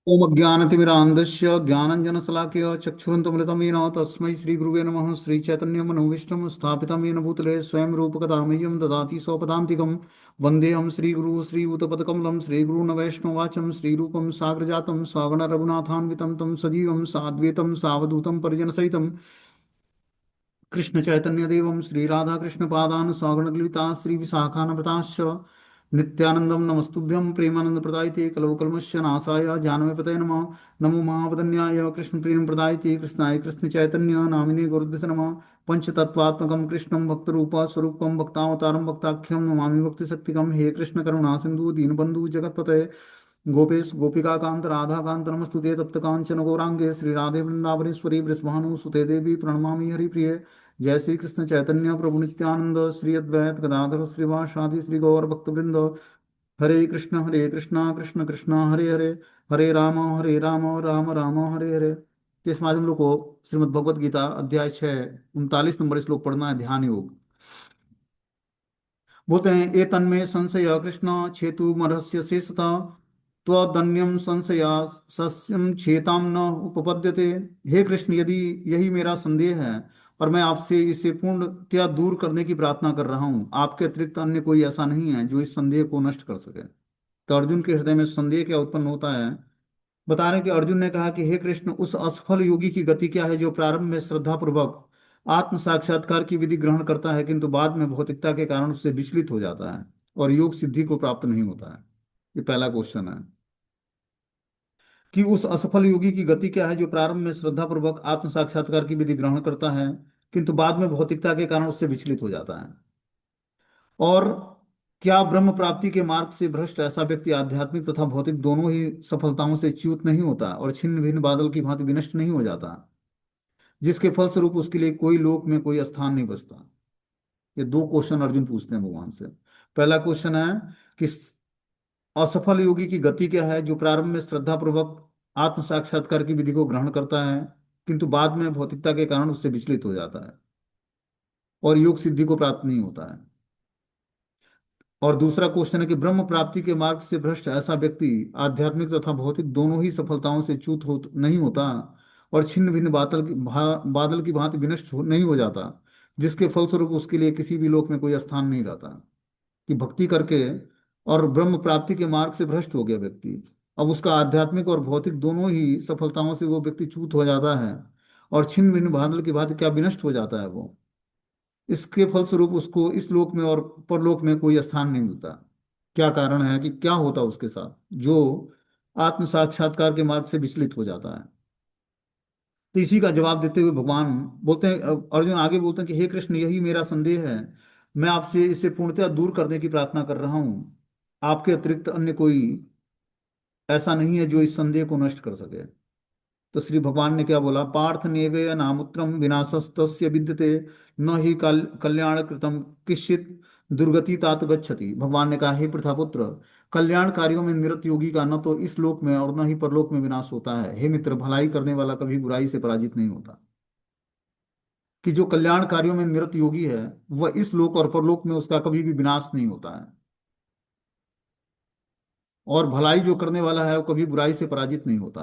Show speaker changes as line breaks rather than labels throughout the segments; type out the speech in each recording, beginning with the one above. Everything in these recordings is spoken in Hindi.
ओम अज्ञानतिमिरान्धस्य ज्ञानञ्जनशलाकया चक्षुरुन्मिलितं येन तस्मै श्रीगुरुवे नमः। श्रीचैतन्यमनोभीष्टं स्थापितं येन भूतले स्वयं रूपकदा मह्यं ददाति स्वपदान्तिकं। वन्देऽहं श्रीगुरुः श्रीयुतपदकमलं श्रीगुरून् श्रीरूपं साग्रजातं सगणरघुनाथान्वितं तं सजीवं साद्वैतं सावधूतं परिजनसहितं कृष्णचैतन्यदेवं श्रीराधाकृष्णपादान् सगणललिता श्रीविशाखान्विताश्च नित्यानन्दं नमस्तुभ्यं प्रेमानन्दप्रदायते कलौकल्मस्य नाशाय जानवीपतये नमः। नमो महावदन्याय कृष्णप्रेमप्रदायते कृष्णाय कृष्णचैतन्य नामिने गुरुभ्यो नमः। पंचतत्वात्मकं कृष्णं भक्तरूपस्वरूपं भक्तावतारं भक्ताख्यं नमामि भक्तिशक्तिकं। हे कृष्ण करुणा सिन्धु दीनबन्धु जगत्पतये गोपेश गोपिकान्त राधाकान्त नमस्तुते तप्त कांचन गौरांगे श्रीराधे वृंदावनेश्वरी वृषभानुसुते देवी प्रणमामि हरिप्रिये। जय श्री कृष्ण चैतन्य प्रभु नित्यानंद श्री अद्वैत गदाधर श्रीवासादि श्री गौर भक्तवृंद। हरे कृष्णा कृष्ण कृष्ण हरे हरे, हरे राम राम राम हरे हरे। तो इस माध्यम हम लोग को श्रीमद् भगवद गीता अध्याय 6 39 नंबर श्लोक पढ़ना है, ध्यान योग। बोलते हैं ए तन्मे संशय कृष्ण छेतु मरस्य शेषता त्वदन्यम संशया सस्यम छेताम न उपपद्यते। हे कृष्ण, यदि यही मेरा संदेह है और मैं आपसे इसे पूर्णतया दूर करने की प्रार्थना कर रहा हूँ, आपके अतिरिक्त अन्य कोई ऐसा नहीं है जो इस संदेह को नष्ट कर सके। तो अर्जुन के हृदय में संदेह क्या उत्पन्न होता है। बता रहे हैं कि अर्जुन ने कहा कि हे कृष्ण, उस असफल योगी की गति क्या है जो प्रारंभ में श्रद्धा पूर्वक आत्म साक्षात्कार की विधि ग्रहण करता है किंतु बाद में भौतिकता के कारण उससे विचलित हो जाता है और योग सिद्धि को प्राप्त नहीं होता है। ये पहला क्वेश्चन है कि उस असफल योगी की गति क्या है जो प्रारंभ में श्रद्धा पूर्वक आत्म साक्षात्कार की विधि ग्रहण करता है किंतु बाद में भौतिकता के कारण उससे विचलित हो जाता है। और क्या ब्रह्म प्राप्ति के मार्ग से भ्रष्ट ऐसा व्यक्ति आध्यात्मिक तथा भौतिक दोनों ही सफलताओं से च्युत नहीं होता और छिन्न भिन्न बादल की भांति विनष्ट नहीं हो जाता, जिसके फलस्वरूप उसके लिए कोई लोक में कोई स्थान नहीं बचता। ये दो क्वेश्चन अर्जुन पूछते हैं भगवान से। पहला क्वेश्चन है कि असफल योगी की गति क्या है जो प्रारंभ में श्रद्धा पूर्वक आत्म साक्षात्कार की विधि को ग्रहण करता है किंतु बाद में भौतिकता के कारण उससे विचलित हो जाता है और योग सिद्धि को प्राप्त नहीं होता है। और दूसरा क्वेश्चन है कि ब्रह्म प्राप्ति के मार्ग से भ्रष्ट ऐसा व्यक्ति आध्यात्मिक तथा भौतिक दोनों ही सफलताओं से च्युत नहीं होता और छिन्न भिन्न बादल की भांति विनष्ट नहीं हो जाता, जिसके फलस्वरूप उसके लिए किसी भी लोक में कोई स्थान नहीं रहता। कि भक्ति करके और ब्रह्म प्राप्ति के मार्ग से भ्रष्ट हो गया व्यक्ति, अब उसका आध्यात्मिक और भौतिक दोनों ही सफलताओं से वो व्यक्ति च्युत हो जाता है और छिन्न भिन्न बादल की भांति क्या विनष्ट हो जाता है वो। इसके फलस्वरूप उसको इस लोक में और परलोक में कोई स्थान नहीं मिलता। क्या कारण है कि क्या होता उसके साथ जो आत्म साक्षात्कार के मार्ग से विचलित हो जाता है। तो इसी का जवाब देते हुए भगवान बोलते हैं, अर्जुन आगे बोलते हैं कि हे कृष्ण, यही मेरा संदेह है। मैं आपसे इसे पूर्णतया दूर करने की प्रार्थना कर रहा हूँ। आपके अतिरिक्त अन्य कोई ऐसा नहीं है जो इस संदेह को नष्ट कर सके। तो श्री भगवान ने क्या बोला, पार्थ नेवे नामुत्रम विनाशस्तस्य विद्यते न ही कल्याण कृतम किश्चित दुर्गति तात गच्छति। भगवान ने कहा, हे पृथापुत्र, कल्याण कार्यों में निरत योगी का न तो इस लोक में और न ही परलोक में विनाश होता है। हे मित्र, भलाई करने वाला कभी बुराई से पराजित नहीं होता। कि जो कल्याण कार्यों में निरत योगी है वह इस लोक और परलोक में उसका कभी भी विनाश नहीं होता है, और भलाई जो करने वाला है वो कभी बुराई से पराजित नहीं होता।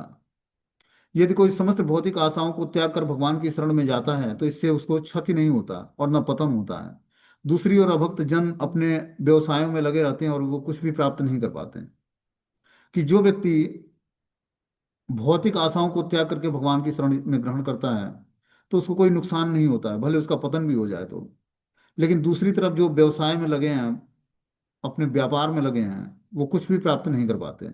यदि कोई समस्त भौतिक आशाओं को त्याग कर भगवान की शरण में जाता है तो इससे उसको क्षति नहीं होता और न पतन होता है। दूसरी ओर अभक्त जन अपने व्यवसायों में लगे रहते हैं और वो कुछ भी प्राप्त नहीं कर पाते हैं। कि जो व्यक्ति भौतिक आशाओं को त्याग करके भगवान की शरण में ग्रहण करता है तो उसको कोई नुकसान नहीं होता है, भले उसका पतन भी हो जाए तो। लेकिन दूसरी तरफ जो व्यवसाय में लगे हैं, अपने व्यापार में लगे हैं, वो कुछ भी प्राप्त नहीं कर पाते।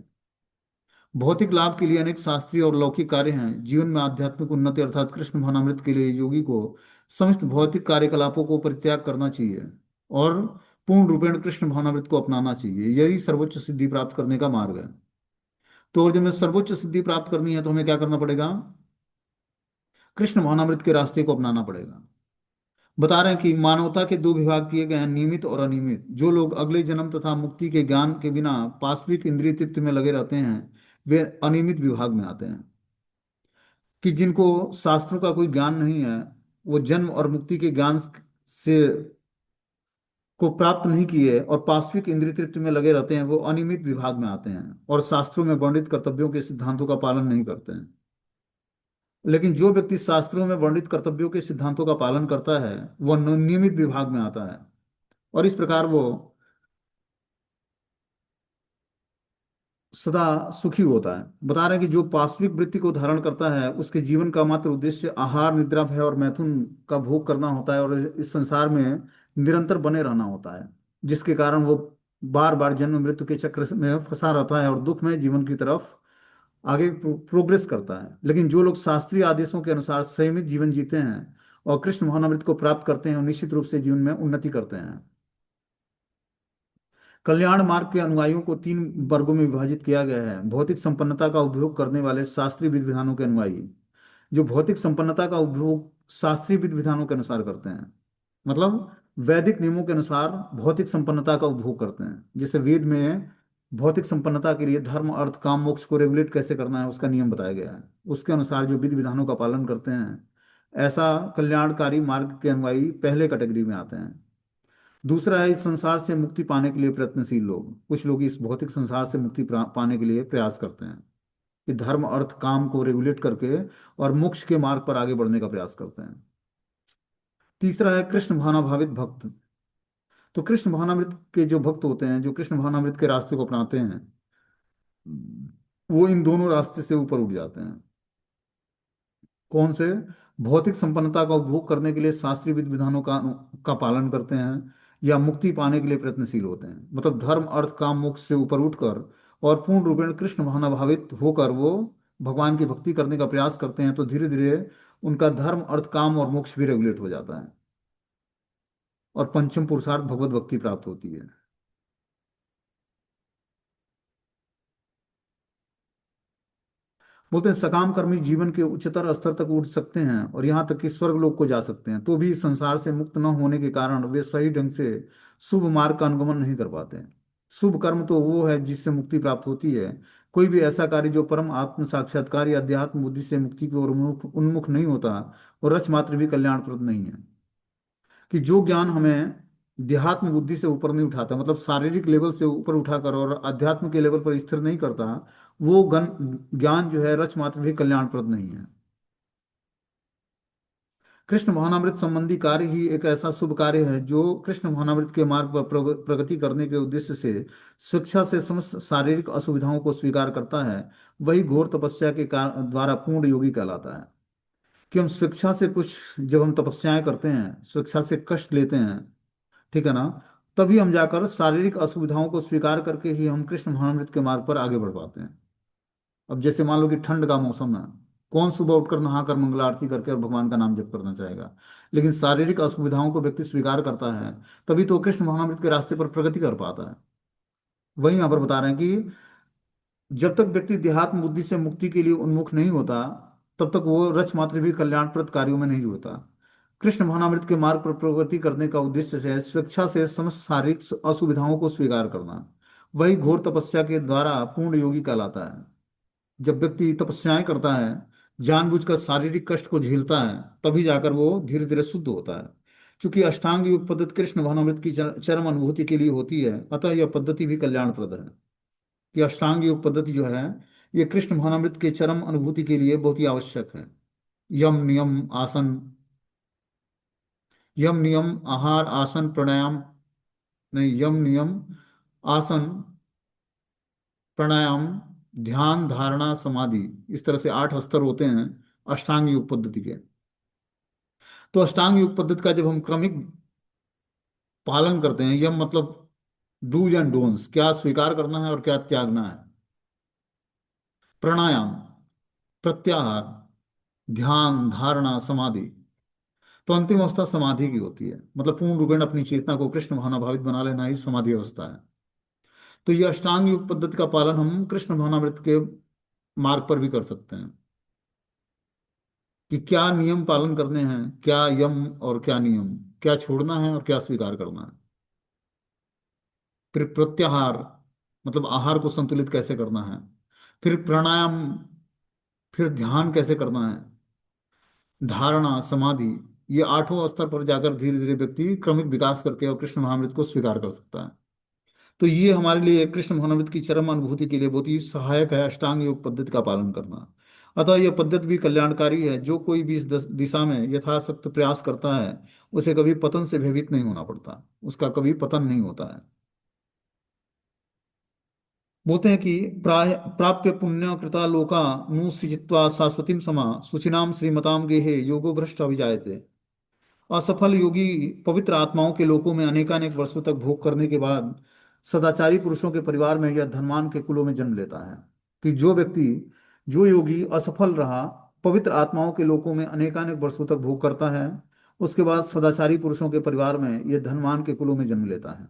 भौतिक लाभ के लिए अनेक शास्त्रीय और लौकिक कार्य हैं। जीवन में आध्यात्मिक उन्नति अर्थात कृष्ण भावनामृत के लिए योगी को समस्त भौतिक कार्यकलापों को परित्याग करना चाहिए और पूर्ण रूपेण कृष्ण भावनामृत को अपनाना चाहिए। यही सर्वोच्च सिद्धि प्राप्त करने का मार्ग है। तो और जब हमें सर्वोच्च सिद्धि प्राप्त करनी है तो हमें क्या करना पड़ेगा, कृष्ण भावनामृत के रास्ते को अपनाना पड़ेगा। बता रहे हैं कि मानवता के दो विभाग किए गए हैं, नियमित और अनियमित। जो लोग अगले जन्म तथा मुक्ति के ज्ञान के बिना पाशविक इंद्रिय तृप्ति में लगे रहते हैं वे अनियमित विभाग में आते हैं। कि जिनको शास्त्रों का कोई ज्ञान नहीं है वो जन्म और मुक्ति के ज्ञान से को प्राप्त नहीं किए और पाश्विक इंद्रिय तृप्ति में लगे रहते हैं, वो अनियमित विभाग में आते हैं और शास्त्रों में वर्णित कर्तव्यों के सिद्धांतों का पालन नहीं करते हैं। लेकिन जो व्यक्ति शास्त्रों में वर्णित कर्तव्यों के सिद्धांतों का पालन करता है, वह नियमित विभाग में आता है, और इस प्रकार वो सदा सुखी होता है। बता रहे हैं कि जो पाश्विक वृत्ति को धारण करता है, उसके जीवन का मात्र उद्देश्य आहार, निद्रा, भय और मैथुन का भोग करना होता है, और इस संसार में निरंतर बने रहना होता है, जिसके कारण वो बार बार जन्म मृत्यु के चक्र में फंसा रहता है और दुख में जीवन की तरफ आगे प्रोग्रेस करता है। लेकिन जो लोग शास्त्रीय आदेशों के अनुसार संयमित जीवन जीते हैं और कृष्ण भावनामृत को प्राप्त करते हैं, और निश्चित रूप से जीवन में उन्नति करते हैं। कल्याण मार्ग के अनुयायियों को तीन वर्गों में विभाजित किया गया है। भौतिक संपन्नता का उपभोग करने वाले शास्त्रीय विधि विधानों के अनुयायी, जो भौतिक संपन्नता का उपभोग शास्त्रीय विधि विधानों के अनुसार करते हैं, मतलब वैदिक नियमों के अनुसार भौतिक संपन्नता का उपभोग करते हैं। जैसे वेद में भौतिक संपन्नता के लिए धर्म, अर्थ, काम, मोक्ष को रेगुलेट कैसे करना है, उसका नियम बताया गया है। उसके अनुसार जो विधि विधानों का पालन करते हैं, ऐसा कल्याणकारी मार्ग के अनुयायी पहले कैटेगरी में आते हैं। दूसरा है इस संसार से मुक्ति पाने के लिए प्रयत्नशील लोग। कुछ लोग इस भौतिक संसार से मुक्ति पाने के लिए प्रयास करते हैं, कि धर्म, अर्थ, काम को रेगुलेट करके और मोक्ष के मार्ग पर आगे बढ़ने का प्रयास करते हैं। तीसरा है कृष्ण भावनाभावित भक्त। तो कृष्ण भावनामृत के जो भक्त होते हैं, जो कृष्ण भावनामृत के रास्ते को अपनाते हैं, वो इन दोनों रास्ते से ऊपर उठ जाते हैं। कौन से? भौतिक संपन्नता का उपभोग करने के लिए शास्त्रीय विधि विधानों का पालन करते हैं, या मुक्ति पाने के लिए प्रयत्नशील होते हैं, मतलब धर्म, अर्थ, काम, मोक्ष से ऊपर उठकर और पूर्ण रूपेण कृष्ण भावना भावित होकर वो भगवान की भक्ति करने का प्रयास करते हैं, तो धीरे धीरे उनका धर्म, अर्थ, काम और मोक्ष भी रेगुलेट हो जाता है, और पंचम पुरुषार्थ भगवत भक्ति प्राप्त होती है। बोलते हैं सकाम कर्मी जीवन के उच्चतर स्तर तक उठ सकते हैं और यहाँ तक कि स्वर्ग लोक को जा सकते हैं, तो भी इस संसार से मुक्त न होने के कारण वे सही ढंग से शुभ मार्ग का अनुगमन नहीं कर पाते हैं। शुभ कर्म तो वो है जिससे मुक्ति प्राप्त होती है। कोई भी ऐसा कार्य जो परम आत्म साक्षात्कार या अध्यात्म बुद्धि से मुक्ति की ओर उन्मुख उन्मुख नहीं होता, और रच मात्र भी कल्याणप्रद नहीं है। कि जो ज्ञान हमें देहात्म बुद्धि से ऊपर नहीं उठाता, मतलब शारीरिक लेवल से ऊपर उठाकर और अध्यात्म के लेवल पर स्थिर नहीं करता, वो ज्ञान जो है रच मात्र भी कल्याणप्रद नहीं है। कृष्ण भावनामृत संबंधी कार्य ही एक ऐसा शुभ कार्य है जो कृष्ण भावनामृत के मार्ग पर प्रगति करने के उद्देश्य से स्वेच्छा से समस्त शारीरिक असुविधाओं को स्वीकार करता है। वही घोर तपस्या के द्वारा पूर्ण योगी कहलाता है। कि हम स्वेच्छा से कुछ, जब हम तपस्याएं करते हैं, स्वेच्छा से कष्ट लेते हैं, ठीक है ना, तभी हम जाकर शारीरिक असुविधाओं को स्वीकार करके ही हम कृष्ण भावनामृत के मार्ग पर आगे बढ़ पाते हैं। अब जैसे मान लो कि ठंड का मौसम है, कौन सुबह उठकर नहाकर मंगल आरती करके और भगवान का नाम जप करना चाहेगा? लेकिन शारीरिक असुविधाओं को व्यक्ति स्वीकार करता है, तभी तो कृष्ण भावनामृत के रास्ते पर प्रगति कर पाता है। वही यहाँ पर बता रहे हैं कि जब तक व्यक्ति देहात्म बुद्धि से मुक्ति के लिए उन्मुख नहीं होता, तब तक वो रच मात्र भी कल्याणप्रद कार्यों में नहीं जुड़ता। कृष्ण भावनामृत के मार्ग पर प्रगति करने का उद्देश्य है स्वेच्छा से समस्त शारीरिक असुविधाओं को स्वीकार करना। वही घोर तपस्या के द्वारा पूर्ण योगी कहलाता है। जब व्यक्ति तपस्याएं करता है, जानबूझकर शारीरिक कष्ट को झेलता है, तभी जाकर वो धीरे धीरे शुद्ध होता है। क्योंकि अष्टांग योग पद्धति कृष्ण भावनामृत की चरम अनुभूति के लिए होती है, अतः यह पद्धति भी कल्याणप्रद है। कि अष्टांग योग पद्धति जो है, ये कृष्ण भावनामृत के चरम अनुभूति के लिए बहुत ही आवश्यक है। यम नियम आसन, यम नियम आहार आसन प्राणायाम, नहीं, यम नियम आसन प्राणायाम ध्यान धारणा समाधि, इस तरह से 8 स्तर होते हैं अष्टांग योग पद्धति के। तो अष्टांग योग पद्धति का जब हम क्रमिक पालन करते हैं, यम मतलब डूज एंड डोंट्स, क्या स्वीकार करना है और क्या त्यागना है। प्राणायाम, प्रत्याहार, ध्यान धारणा समाधि, तो अंतिम अवस्था समाधि की होती है, मतलब पूर्ण रूपेण अपनी चेतना को कृष्ण भावना भावित बना लेना ही समाधि अवस्था है। तो ये अष्टांग योग पद्धति का पालन हम कृष्ण भावनामृत के मार्ग पर भी कर सकते हैं। कि क्या नियम पालन करने हैं, क्या यम और क्या नियम, क्या छोड़ना है और क्या स्वीकार करना है। फिर प्रत्याहार, मतलब आहार को संतुलित कैसे करना है। फिर प्राणायाम, फिर ध्यान कैसे करना है, धारणा समाधि, ये आठों स्तर पर जाकर धीरे धीरे व्यक्ति क्रमिक विकास करके और कृष्ण महामृत को स्वीकार कर सकता है। तो ये हमारे लिए कृष्ण भावनामृत की चरम अनुभूति के लिए बहुत ही सहायक है अष्टांग योग पद्धति का पालन करना। अतः यह पद्धति भी कल्याणकारी है। जो कोई भी इस दिशा में यथाशक्त प्रयास करता है उसे कभी पतन से भयभीत नहीं होना पड़ता, उसका कभी पतन नहीं होता है। बोलते हैं कि प्राय प्राप्य पुण्य कृता लोका नु सृजित्वा शाश्वतीम समा शुचिनाम श्रीमताम गेहे योगो भ्रष्ट अभिजायते। असफल योगी पवित्र आत्माओं के लोकों में अनेकानेक वर्षों तक भोग करने के बाद सदाचारी पुरुषों के परिवार में या धनवान के कुलों में जन्म लेता है। कि जो व्यक्ति, जो योगी असफल रहा, पवित्र आत्माओं के लोकों में अनेकानेक वर्षों तक भोग करता है, उसके बाद सदाचारी पुरुषों के परिवार में यह धनवान के कुलों में जन्म लेता है।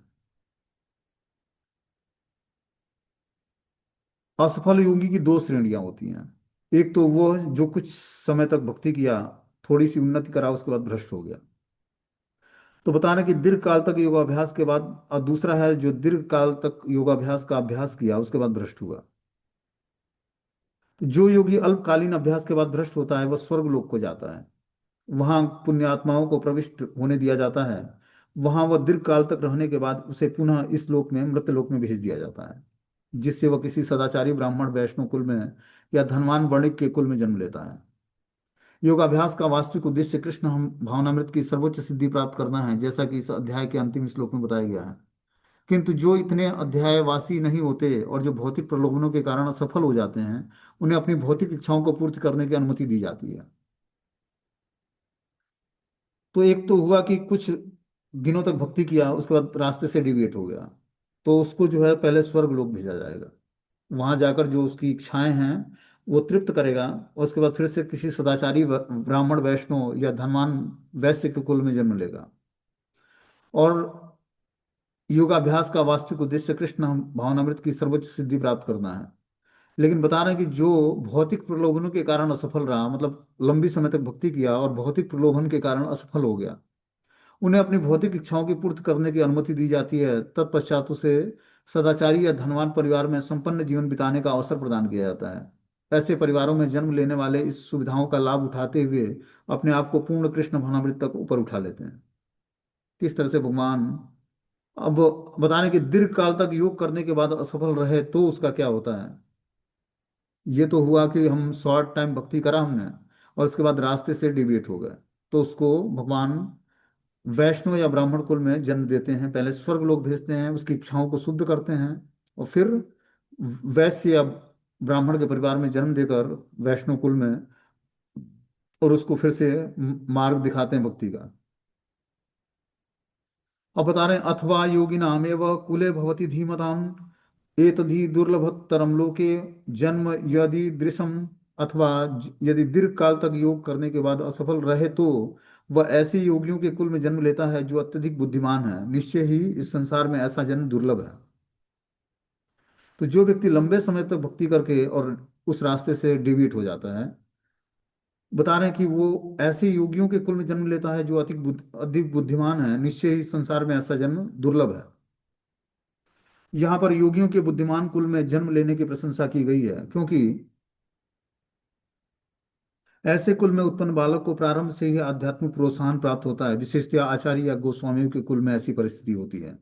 असफल योगी की दो श्रेणियां होती हैं। एक तो वो जो कुछ समय तक भक्ति किया, थोड़ी सी उन्नति करा, उसके बाद भ्रष्ट हो गया, तो बता रहे कि दीर्घ काल तक योगाभ्यास के बाद। और दूसरा है जो दीर्घ काल तक योगाभ्यास का अभ्यास किया उसके बाद भ्रष्ट हुआ। तो जो योगी अल्पकालीन अभ्यास के बाद भ्रष्ट होता है वह स्वर्ग लोक को जाता है। वहां पुण्यात्माओं को प्रविष्ट होने दिया जाता है। वहां वह दीर्घ काल तक रहने के बाद उसे पुनः इस लोक में, मृत लोक में भेज दिया जाता है, जिससे वह किसी सदाचारी ब्राह्मण वैष्णव कुल में या धनवान वणिक के कुल में जन्म लेता है। योगाभ्यास का वास्तविक उद्देश्य कृष्ण हम भावनामृत की सर्वोच्च सिद्धि प्राप्त करना है, जैसा कि इस अध्याय के अंतिम श्लोक में बताया गया है। किंतु जो इतने अध्यायवासी नहीं होते और जो भौतिक प्रलोभनों के कारण असफल हो जाते हैं, उन्हें अपनी भौतिक इच्छाओं को पूर्ति करने की अनुमति दी जाती है। तो एक तो हुआ कि कुछ दिनों तक भक्ति किया, उसके बाद रास्ते से डिविएट हो गया, तो उसको जो है पहले स्वर्ग लोक भेजा जाएगा। वहां जाकर जो उसकी इच्छाएं हैं वो तृप्त करेगा, और उसके बाद फिर से किसी सदाचारी ब्राह्मण वैष्णव या धनवान वैश्य के कुल में जन्म लेगा। और योगाभ्यास का वास्तविक उद्देश्य कृष्ण भावनामृत की सर्वोच्च सिद्धि प्राप्त करना है। लेकिन बता रहे हैं कि जो भौतिक प्रलोभनों के कारण असफल रहा, मतलब लंबी समय तक भक्ति किया और भौतिक प्रलोभन के कारण असफल हो गया, उन्हें अपनी भौतिक इच्छाओं की पूर्ति करने की अनुमति दी जाती है। तत्पश्चात उसे सदाचारी या धनवान परिवार में संपन्न जीवन बिताने का अवसर प्रदान किया जाता है। ऐसे परिवारों में जन्म लेने वाले इस सुविधाओं का लाभ उठाते हुए अपने आप को पूर्ण कृष्ण भावनामृत तक ऊपर उठा लेते हैं। किस तरह से भगवान, अब बता रहे हैं कि दीर्घ काल तक योग करने के बाद असफल रहे तो उसका क्या होता है। ये तो हुआ कि हम शॉर्ट टाइम भक्ति करा हमने और उसके बाद रास्ते से डिविएट हो गए, तो उसको भगवान वैष्णव या ब्राह्मण कुल में जन्म देते हैं, पहले स्वर्ग लोग भेजते हैं, उसकी इच्छाओं को शुद्ध करते हैं, और फिर वैश्य या ब्राह्मण के परिवार में जन्म देकर वैष्णव कुल में, और उसको फिर से मार्ग दिखाते हैं भक्ति का। अब बता रहे हैं अथवा योगिनामेव कुले भवति धीमताम एतद्धि दुर्लभतरम लोके जन्म यदि दृशम। अथवा यदि दीर्घ काल तक योग करने के बाद असफल रहे तो वह ऐसे योगियों के कुल में जन्म लेता है जो अत्यधिक बुद्धिमान है। निश्चय ही इस संसार में ऐसा जन्म दुर्लभ है। तो जो व्यक्ति लंबे समय तक भक्ति करके और उस रास्ते से डिविएट हो जाता है, बता रहे हैं कि वो ऐसे योगियों के कुल में जन्म लेता है जो अधिक बुद्धिमान है। निश्चय ही संसार में ऐसा जन्म दुर्लभ है। यहाँ पर योगियों के बुद्धिमान कुल में जन्म लेने की प्रशंसा की गई है, क्योंकि ऐसे कुल में उत्पन्न बालक को प्रारंभ से ही आध्यात्मिक प्रोत्साहन प्राप्त होता है। विशेषतया आचार्य या गोस्वामियों के कुल में ऐसी परिस्थिति होती है।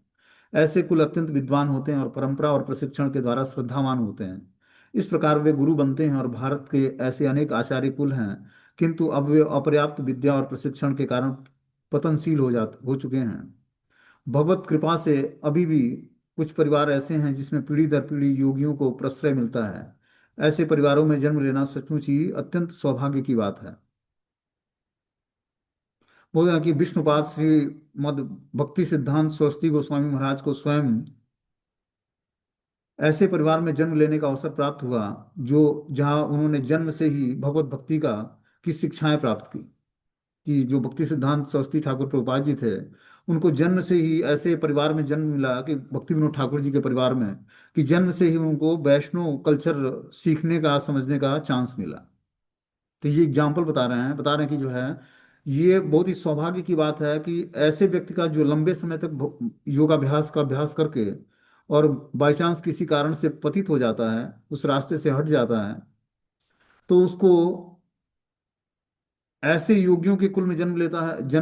ऐसे कुल अत्यंत विद्वान होते हैं और परंपरा और प्रशिक्षण के द्वारा श्रद्धावान होते हैं। इस प्रकार वे गुरु बनते हैं, और भारत के ऐसे अनेक आचार्य कुल हैं, किंतु अब वे अपर्याप्त विद्या और प्रशिक्षण के कारण पतनशील हो चुके हैं। भगवत कृपा से अभी भी कुछ परिवार ऐसे हैं जिसमें पीढ़ी दर पीढ़ी योगियों को प्रश्रय मिलता है। ऐसे परिवारों में जन्म लेना सचमुच ही अत्यंत सौभाग्य की बात है। बोल रहे हैं कि विष्णुपाद श्री मद भक्ति सिद्धांत सरस्वती गोस्वामी महाराज को स्वयं ऐसे परिवार में जन्म लेने का अवसर प्राप्त हुआ, जो जहाँ उन्होंने जन्म से ही भगवत भक्ति का की शिक्षाएं प्राप्त की। कि जो भक्ति सिद्धांत सरस्वती ठाकुर प्रभुपाद जी थे, उनको जन्म से ही ऐसे परिवार में जन्म मिला, कि भक्ति विनोद ठाकुर जी के परिवार में, कि जन्म से ही उनको वैष्णव कल्चर सीखने का, समझने का चांस मिला। तो ये एग्जाम्पल बता रहे हैं कि जो है ये बहुत ही सौभाग्य की बात है कि ऐसे व्यक्ति का जो लंबे समय तक योगाभ्यास का अभ्यास करके और बाई चांस किसी कारण से पतित हो जाता है, उस रास्ते से हट जाता है, तो उसको ऐसे योगियों के कुल में जन्म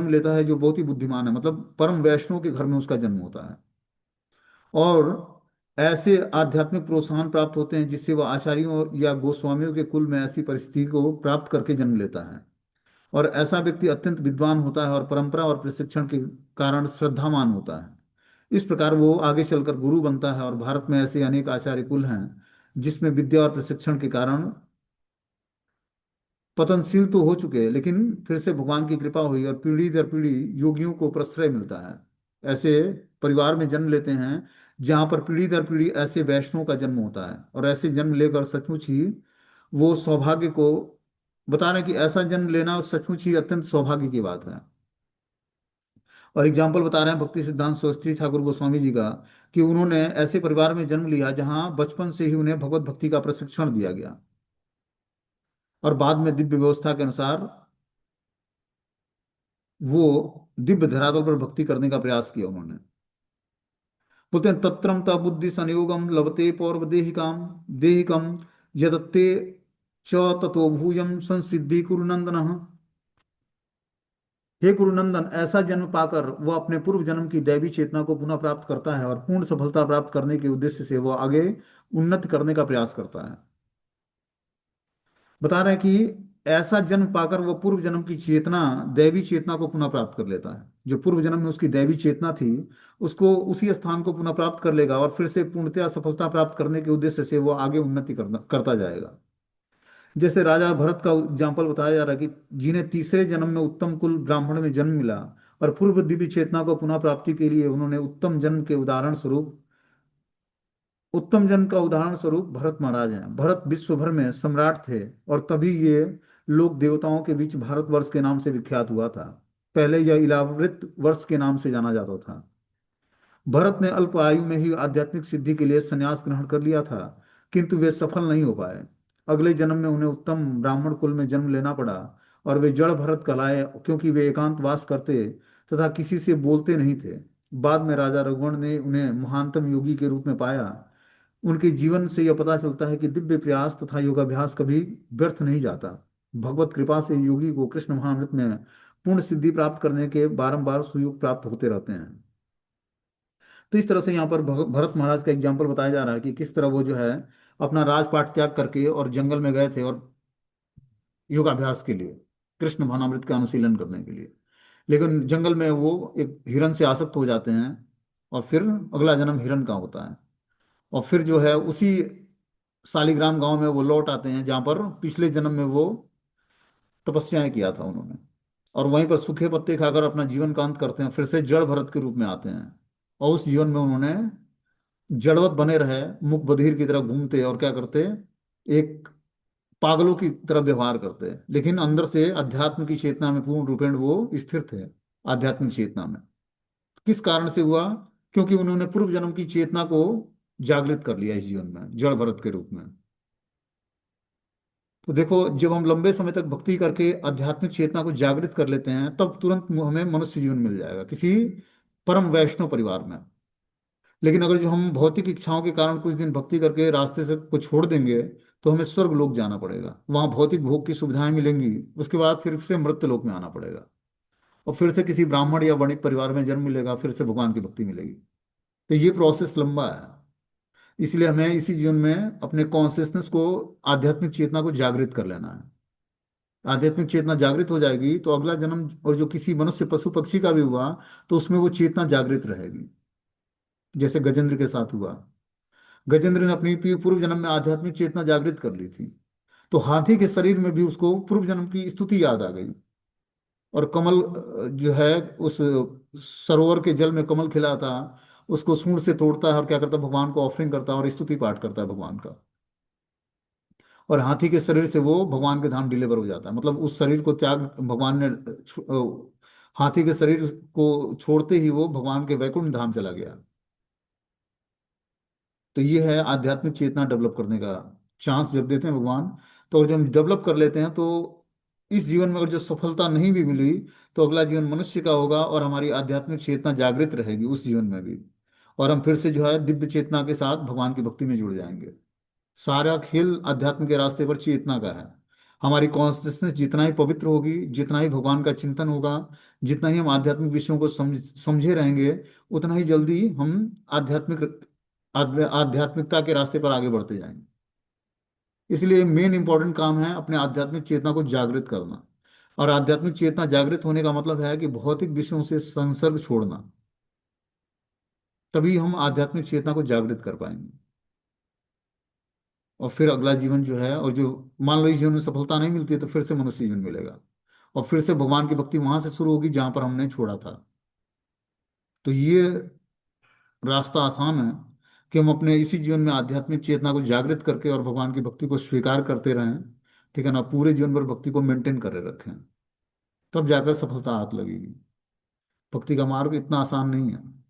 लेता है जो बहुत ही बुद्धिमान है, मतलब परम वैष्णव के घर में उसका जन्म होता है। और ऐसे आध्यात्मिक प्रोत्साहन प्राप्त होते हैं जिससे वह आचार्यों या गोस्वामियों के कुल में ऐसी परिस्थिति को प्राप्त करके जन्म लेता है। और ऐसा व्यक्ति अत्यंत विद्वान होता है और परंपरा और प्रशिक्षण के कारण श्रद्धावान होता है। इस प्रकार वो आगे चलकर गुरु बनता है। और भारत में ऐसे अनेक आचार्य कुल हैं जिसमें विद्या और प्रशिक्षण के कारण पतनशील तो हो चुके हैं, लेकिन फिर से भगवान की कृपा हुई और पीढ़ी दर पीढ़ी योगियों को प्रश्रय मिलता है। ऐसे परिवार में जन्म लेते हैं जहाँ पर पीढ़ी दर पीढ़ी ऐसे वैष्णव का जन्म होता है। और ऐसे जन्म लेकर सचमुच ही वो सौभाग्य को बता रहे हैं कि ऐसा जन्म लेना सचमुच ही अत्यंत सौभाग्य की बात है। और एग्जाम्पल बता रहे हैं भक्ति सिद्धांत सरस्वती ठाकुर गोस्वामी जी का, कि उन्होंने ऐसे परिवार में जन्म लिया जहाँ बचपन से ही उन्हें भगवत भक्ति का प्रशिक्षण दिया गया। और बाद में दिव्य व्यवस्था के अनुसार वो दिव्य धरातल पर भक्ति करने का प्रयास किया उन्होंने। बोलते हैं तत्रम त बुद्धि संयोगम लभते पौर्व देहिकम यदत्ते च ततो भूयम संसिद्धि कुरुनंदन। हे कुरुनंदन, ऐसा जन्म पाकर वह अपने पूर्व जन्म की दैवी चेतना को पुनः प्राप्त करता है और पूर्ण सफलता प्राप्त करने के उद्देश्य से वह आगे उन्नति करने का प्रयास करता है। बता रहे हैं कि ऐसा जन्म पाकर वह पूर्व जन्म की चेतना, दैवी चेतना को पुनः प्राप्त कर लेता है। जो पूर्व जन्म में उसकी दैवी चेतना थी, उसको उसी स्थान को पुनः प्राप्त कर लेगा और फिर से पूर्णतया सफलता प्राप्त करने के उद्देश्य से वो आगे उन्नति करता जाएगा। जैसे राजा भरत का एग्जाम्पल बताया जा रहा है कि जिन्हें तीसरे जन्म में उत्तम कुल ब्राह्मण में जन्म मिला और पूर्व दिव्य चेतना को पुनः प्राप्ति के लिए उन्होंने उत्तम जन्म का उदाहरण स्वरूप भरत महाराज हैं। भरत विश्व भर में सम्राट थे और तभी ये लोक देवताओं के बीच भारतवर्ष के नाम से विख्यात हुआ था। पहले यह इलाव्रत वर्ष के नाम से जाना जाता था। भरत ने अल्प आयु में ही आध्यात्मिक सिद्धि के लिए संन्यास ग्रहण कर लिया था, किंतु वे सफल नहीं हो पाए। अगले जन्म में उन्हें उत्तम ब्राह्मण कुल में जन्म लेना पड़ा और वे जड़ भरत कहलाए, क्योंकि वे एकांतवास करते तथा किसी से बोलते नहीं थे। बाद में राजा रघुवंश ने उन्हें महानतम योगी के रूप में पाया। उनके जीवन से यह पता चलता है कि दिव्य प्रयास तथा योगाभ्यास कभी व्यर्थ नहीं जाता। भगवत कृपा से योगी को कृष्ण महाअमृत में पूर्ण सिद्धि प्राप्त करने के बारंबार सुयोग प्राप्त होते रहते हैं। तो इस तरह से यहाँ पर भरत महाराज का एग्जाम्पल बताया जा रहा है कि किस तरह वो जो है अपना राजपाट त्याग करके और जंगल में गए थे और योगाभ्यास के लिए, कृष्ण भावनामृत का अनुशीलन करने के लिए। लेकिन जंगल में वो एक हिरन से आसक्त हो जाते हैं और फिर अगला जन्म हिरन का होता है। और फिर जो है उसी शालिग्राम गांव में वो लौट आते हैं जहाँ पर पिछले जन्म में वो तपस्याएं किया था उन्होंने। और वहीं पर सूखे पत्ते खाकर अपना जीवन का अंत करते हैं, फिर से जड़ भरत के रूप में आते हैं। और उस जीवन में उन्होंने जड़वत बने रहे, मुख बधिर की तरह घूमते और क्या करते, एक पागलों की तरह व्यवहार करते, लेकिन अंदर से अध्यात्म की चेतना में पूर्ण रूपेण वो स्थिर थे। आध्यात्मिक चेतना में किस कारण से हुआ? क्योंकि उन्होंने पूर्व जन्म की चेतना को जागृत कर लिया इस जीवन में जड़ भरत के रूप में। तो देखो, जब हम लंबे समय तक भक्ति करके आध्यात्मिक चेतना को जागृत कर लेते हैं तब तुरंत हमें मनुष्य जीवन मिल जाएगा किसी परम वैष्णव परिवार में। लेकिन अगर जो हम भौतिक इच्छाओं के कारण कुछ दिन भक्ति करके रास्ते से को छोड़ देंगे तो हमें स्वर्ग लोक जाना पड़ेगा, वहां भौतिक भोग की सुविधाएं मिलेंगी। उसके बाद फिर से मृत्यु लोक में आना पड़ेगा और फिर से किसी ब्राह्मण या वणिक परिवार में जन्म मिलेगा, फिर से भगवान की भक्ति मिलेगी। तो ये प्रोसेस लंबा है। इसलिए हमें इसी जीवन में अपने कॉन्शियसनेस को, आध्यात्मिक चेतना को जागृत कर लेना है। आध्यात्मिक चेतना जागृत हो जाएगी तो अगला जन्म और जो किसी मनुष्य पशु पक्षी का भी हुआ तो उसमें वो चेतना जागृत रहेगी, जैसे गजेंद्र के साथ हुआ। गजेंद्र ने अपनी पूर्व जन्म में आध्यात्मिक चेतना जागृत कर ली थी, तो हाथी के शरीर में भी उसको पूर्व जन्म की स्तुति याद आ गई। और कमल जो है, उस सरोवर के जल में कमल खिला था, उसको सूंड से तोड़ता है और क्या करता है, भगवान को ऑफरिंग करता है और स्तुति पाठ करता है भगवान का। और हाथी के शरीर से वो भगवान के धाम डिलीवर हो जाता है, मतलब उस शरीर को त्याग भगवान ने हाथी के शरीर को छोड़ते ही वो भगवान के वैकुंठ धाम चला गया। तो ये है आध्यात्मिक चेतना डेवलप करने का चांस जब देते हैं भगवान। तो जब हम डेवलप कर लेते हैं तो इस जीवन में अगर जो सफलता नहीं भी मिली तो अगला जीवन मनुष्य का होगा और हमारी आध्यात्मिक चेतना जागृत रहेगी उस जीवन में भी। और हम फिर से जो है दिव्य चेतना के साथ भगवान की भक्ति में जुड़ जाएंगे। सारा खेल अध्यात्म के रास्ते पर चेतना का है। हमारी कॉन्शियसनेस जितना ही पवित्र होगी, जितना ही भगवान का चिंतन होगा, जितना ही हम आध्यात्मिक विषयों को समझे रहेंगे, उतना ही जल्दी हम आध्यात्मिकता के रास्ते पर आगे बढ़ते जाएंगे। इसलिए मेन इंपॉर्टेंट काम है अपने आध्यात्मिक चेतना को जागृत करना। और आध्यात्मिक चेतना जागृत होने का मतलब है कि भौतिक विषयों से संसर्ग छोड़ना। तभी हम आध्यात्मिक चेतना को जागृत कर पाएंगे। और फिर अगला जीवन जो है, और जो मान लो इस जीवन में सफलता नहीं मिलती है, तो फिर से मनुष्य जीवन मिलेगा। और फिर से भगवान की भक्ति वहां से शुरू होगी जहां पर हमने छोड़ा था। तो ये रास्ता आसान है कि हम अपने इसी जीवन में आध्यात्मिक चेतना को जागृत करके और भगवान की भक्ति को स्वीकार करते रहें। ठीक है ना, पूरे जीवन भर भक्ति को मेंटेन करे रखें, तब जाकर सफलता हाथ लगेगी। भक्ति का मार्ग इतना आसान नहीं है।